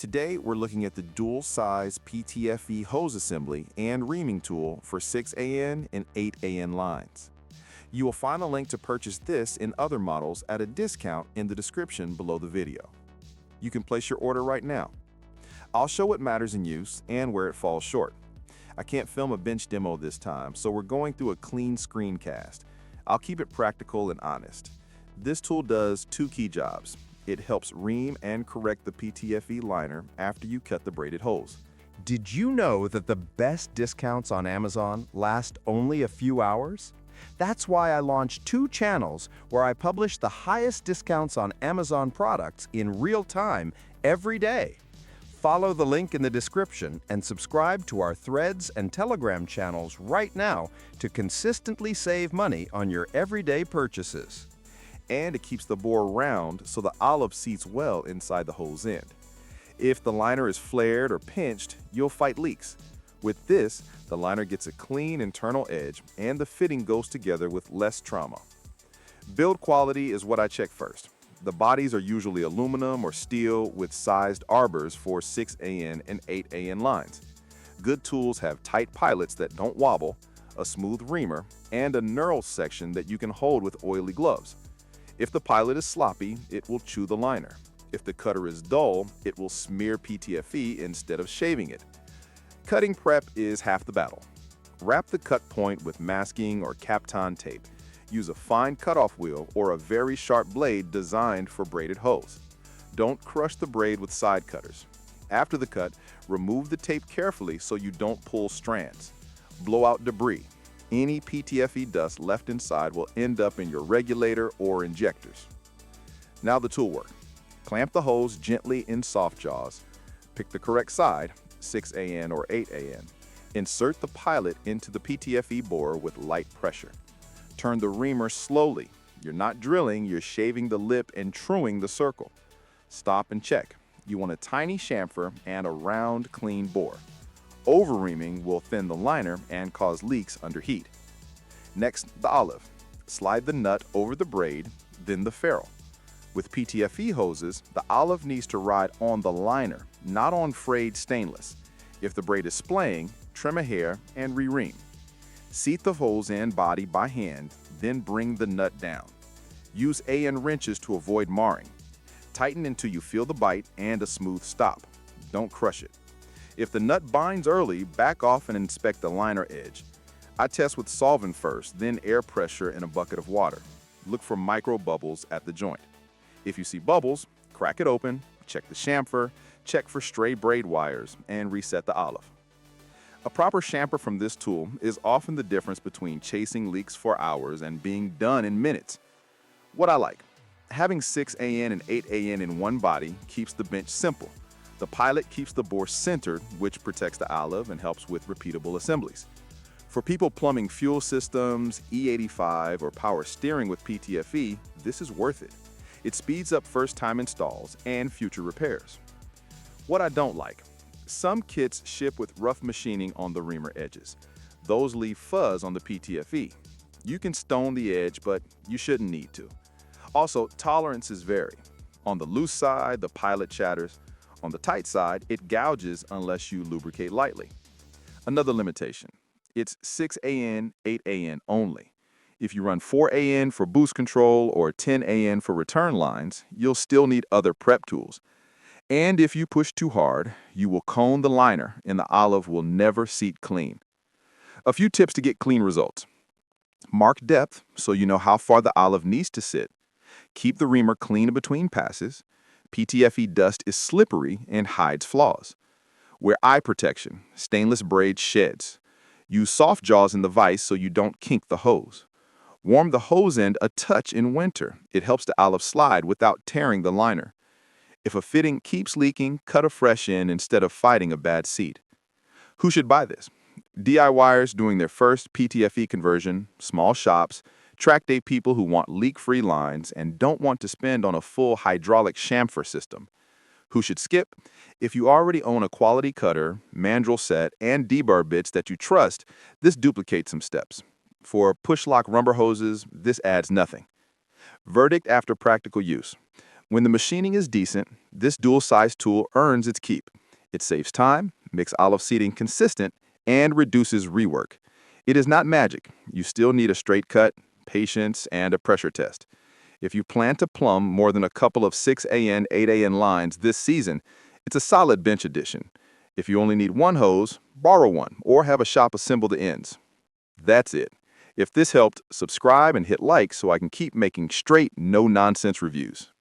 Today, we're looking at the dual-size PTFE hose assembly and reaming tool for 6AN and 8AN lines. You will find a link to purchase this and other models at a discount in the description below the video. You can place your order right now. I'll show what matters in use and where it falls short. I can't film a bench demo this time, so we're going through a clean screencast. I'll keep it practical and honest. This tool does two key jobs. It helps ream and correct the PTFE liner after you cut the braided hose. Did you know that the best discounts on Amazon last only a few hours? That's why I launched two channels where I publish the highest discounts on Amazon products in real time every day. Follow the link in the description and subscribe to our Threads and Telegram channels right now to consistently save money on your everyday purchases. And it keeps the bore round so the olive seats well inside the hose end. If the liner is flared or pinched, you'll fight leaks. With this, the liner gets a clean internal edge and the fitting goes together with less trauma. Build quality is what I check first. The bodies are usually aluminum or steel with sized arbors for 6AN and 8AN lines. Good tools have tight pilots that don't wobble, a smooth reamer, and a knurl section that you can hold with oily gloves. If the pilot is sloppy, it will chew the liner. If the cutter is dull, it will smear PTFE instead of shaving it. Cutting prep is half the battle. Wrap the cut point with masking or Kapton tape. Use a fine cutoff wheel or a very sharp blade designed for braided hose. Don't crush the braid with side cutters. After the cut, remove the tape carefully so you don't pull strands. Blow out debris. Any PTFE dust left inside will end up in your regulator or injectors. Now the tool work. Clamp the hose gently in soft jaws. Pick the correct side, 6AN or 8AN. Insert the pilot into the PTFE bore with light pressure. Turn the reamer slowly. You're not drilling, you're shaving the lip and truing the circle. Stop and check. You want a tiny chamfer and a round, clean bore. Over-reaming will thin the liner and cause leaks under heat. Next, the olive. Slide the nut over the braid, then the ferrule. With PTFE hoses, the olive needs to ride on the liner, not on frayed stainless. If the braid is splaying, trim a hair and re-ream. Seat the hose and body by hand, then bring the nut down. Use AN wrenches to avoid marring. Tighten until you feel the bite and a smooth stop. Don't crush it. If the nut binds early, back off and inspect the liner edge. I test with solvent first, then air pressure in a bucket of water. Look for micro bubbles at the joint. If you see bubbles, crack it open, check the chamfer, check for stray braid wires, and reset the olive. A proper chamfer from this tool is often the difference between chasing leaks for hours and being done in minutes. What I like: having 6AN and 8AN in one body keeps the bench simple. The pilot keeps the bore centered, which protects the olive and helps with repeatable assemblies. For people plumbing fuel systems, E85, or power steering with PTFE, this is worth it. It speeds up first-time installs and future repairs. What I don't like: some kits ship with rough machining on the reamer edges. Those leave fuzz on the PTFE. You can stone the edge, but you shouldn't need to. Also, tolerances vary. On the loose side, the pilot chatters. On the tight side, it gouges unless you lubricate lightly. Another limitation: it's 6AN, 8AN only. If you run 4AN for boost control or 10AN for return lines, you'll still need other prep tools. And if you push too hard, you will cone the liner and the olive will never seat clean. A few tips to get clean results. Mark depth so you know how far the olive needs to sit. Keep the reamer clean between passes. PTFE dust is slippery and hides flaws. Wear eye protection. Stainless braid sheds. Use soft jaws in the vise so you don't kink the hose. Warm the hose end a touch in winter. It helps the olive slide without tearing the liner. If a fitting keeps leaking, cut a fresh end instead of fighting a bad seat. Who should buy this? DIYers doing their first PTFE conversion, small shops, track day people who want leak-free lines and don't want to spend on a full hydraulic chamfer system. Who should skip? If you already own a quality cutter, mandrel set, and deburr bits that you trust, this duplicates some steps. For push-lock rumber hoses, this adds nothing. Verdict after practical use: When the machining is decent, this dual-size tool earns its keep. It saves time, makes olive seeding consistent, and reduces rework. It is not magic. You still need a straight cut, patience, and a pressure test. If you plan to plumb more than a couple of 6AN, 8AN lines this season, it's a solid bench addition. If you only need one hose, borrow one or have a shop assemble the ends. That's it. If this helped, subscribe and hit like so I can keep making straight, no-nonsense reviews.